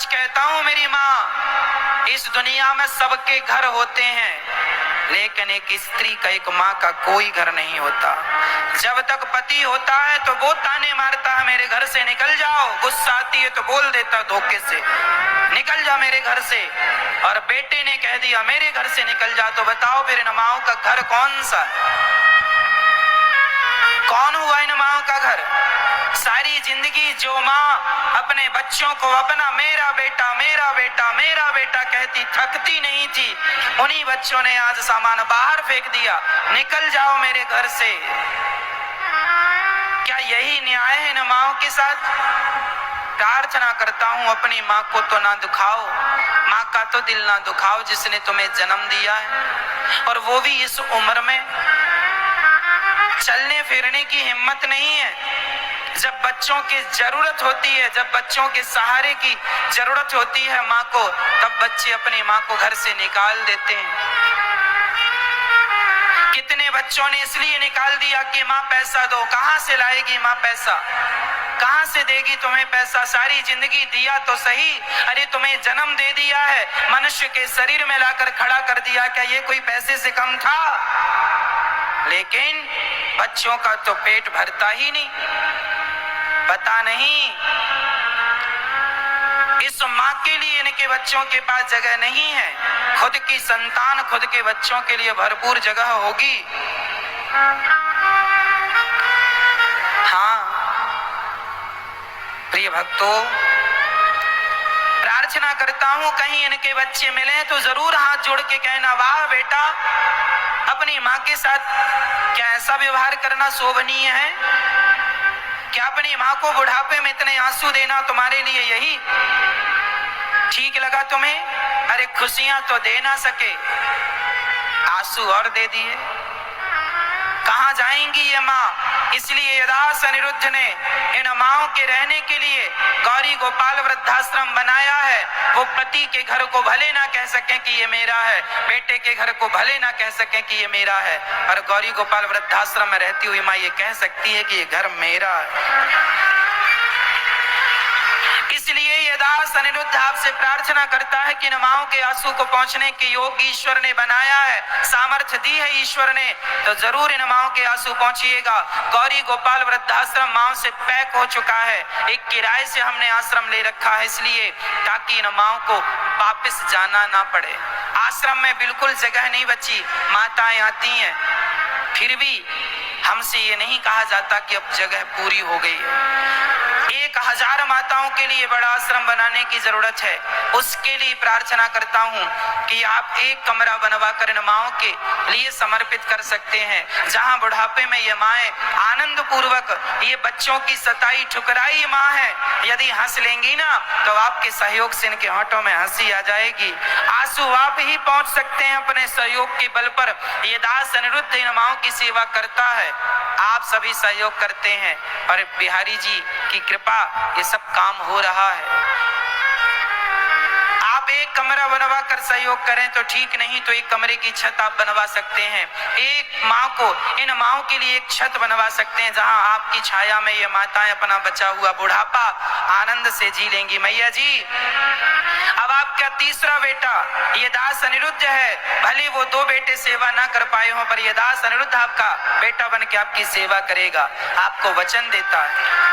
सच कहता हूं मेरी माँ, इस दुनिया में सबके घर होते हैं, लेकिन एक स्त्री का, एक माँ का कोई घर नहीं होता। जब तक पति होता है तो वो ताने मारता है मेरे घर से निकल जाओ, गुस्सा आती है तो बोल देता धोखे से निकल जा मेरे घर से, और बेटे ने कह दिया मेरे घर से निकल जा, तो बताओ फिर इन माओं का घर कौन सा है? कौन हुआ इन माओं का घर? सारी जिंदगी जो माँ अपने बच्चों को अपना मेरा बेटा मेरा बेटा मेरा बेटा कहती थकती नहीं थी, उन्हीं बच्चों ने आज सामान बाहर फेंक दिया, निकल जाओ मेरे घर से। क्या यही न्याय है इन माओं के साथ? प्रार्थना करता हूं अपनी माँ को तो ना दुखाओ, माँ का तो दिल ना दुखाओ जिसने तुम्हें जन्म दिया है, और वो भी इस उम्र में चलने फिरने की हिम्मत नहीं है। जब बच्चों की जरूरत होती है, जब बच्चों के सहारे की जरूरत होती है माँ को, तब बच्चे अपनी माँ को घर से निकाल देते हैं। कितने बच्चों ने इसलिए निकाल दिया कि माँ पैसा दो, कहां से लाएगी माँ पैसा, कहां से देगी तुम्हें पैसा? सारी जिंदगी दिया तो सही, अरे तुम्हें जन्म दे दिया है, मनुष्य के शरीर में लाकर खड़ा कर दिया, क्या ये कोई पैसे से कम था? लेकिन बच्चों का तो पेट भरता ही नहीं, पता नहीं इस माँ के लिए इनके बच्चों के पास जगह नहीं है। खुद की संतान खुद के बच्चों के लिए भरपूर जगह होगी। हाँ प्रिय भक्तों, प्रार्थना करता हूं कहीं इनके बच्चे मिले तो जरूर हाथ जोड़ के कहना, वाह बेटा, अपनी माँ के साथ क्या ऐसा व्यवहार करना शोभनीय है? क्या अपनी माँ को बुढ़ापे में इतने आंसू देना तुम्हारे लिए यही ठीक लगा तुम्हें? अरे खुशियां तो दे ना सके, आंसू और दे दिए। कहां जाएंगी ये माँ? इसलिए यदास अनिरुद्ध ने इन माओं के रहने के लिए गौरी गोपाल वृद्धाश्रम बनाया है। वो पति के घर को भले ना कह सकें कि ये मेरा है, बेटे के घर को भले ना कह सकें कि ये मेरा है, और गौरी गोपाल वृद्धाश्रम में रहती हुई माँ ये कह सकती है कि ये घर मेरा है। इसलिए ये दास अनिरुद्ध आपसे प्रार्थना करता है कि इन माओं के आंसू को पहुंचने के योग ईश्वर ने बनाया है, सामर्थ्य दी है ईश्वर ने, तो जरूर इन माओं के आंसू पहुंचिएगा। गौरी गोपाल वृद्धाश्रम माओं से पैक हो चुका है, एक किराए से हमने आश्रम ले रखा है, इसलिए ताकि इन माओं को वापस जाना ना पड़े। आश्रम में बिल्कुल जगह नहीं बची, माताएं आती हैं, फिर भी हमसे ये नहीं कहा जाता कि अब जगह पूरी हो गई है। 1000 माताओं के लिए बड़ा आश्रम बनाने की जरूरत है। उसके लिए प्रार्थना करता हूं कि आप एक कमरा बनवा कर इन माओं के लिए समर्पित कर सकते हैं, जहां बुढ़ापे में ये माएं आनंद पूर्वक, ये बच्चों की सताई ठुकराई माँ है, यदि हंस लेंगी ना तो आपके सहयोग से इनके होंठों में हंसी आ जाएगी। आंसू आप ही पहुंच सकते हैं अपने सहयोग के बल पर। ये दास अनिरुद्ध इन माओं की सेवा करता है, आप सभी सहयोग करते हैं, और बिहारी जी की कृपा ये सब काम हो रहा है। आप एक कमरा बनवा कर सहयोग करें तो ठीक, नहीं तो एक कमरे की छत आप बनवा सकते हैं। एक माँ को, इन माओं के लिए एक छत बनवा सकते हैं, जहां आपकी छाया में ये माताएं अपना बचा हुआ बुढ़ापा आनंद से जी लेंगी। मैया जी, अब आपका तीसरा बेटा ये दास अनिरुद्ध है, भले वो 2 बेटे सेवा ना कर पाए हों, पर ये दास अनिरुद्ध आपका बेटा बन के आपकी सेवा करेगा, आपको वचन देता है।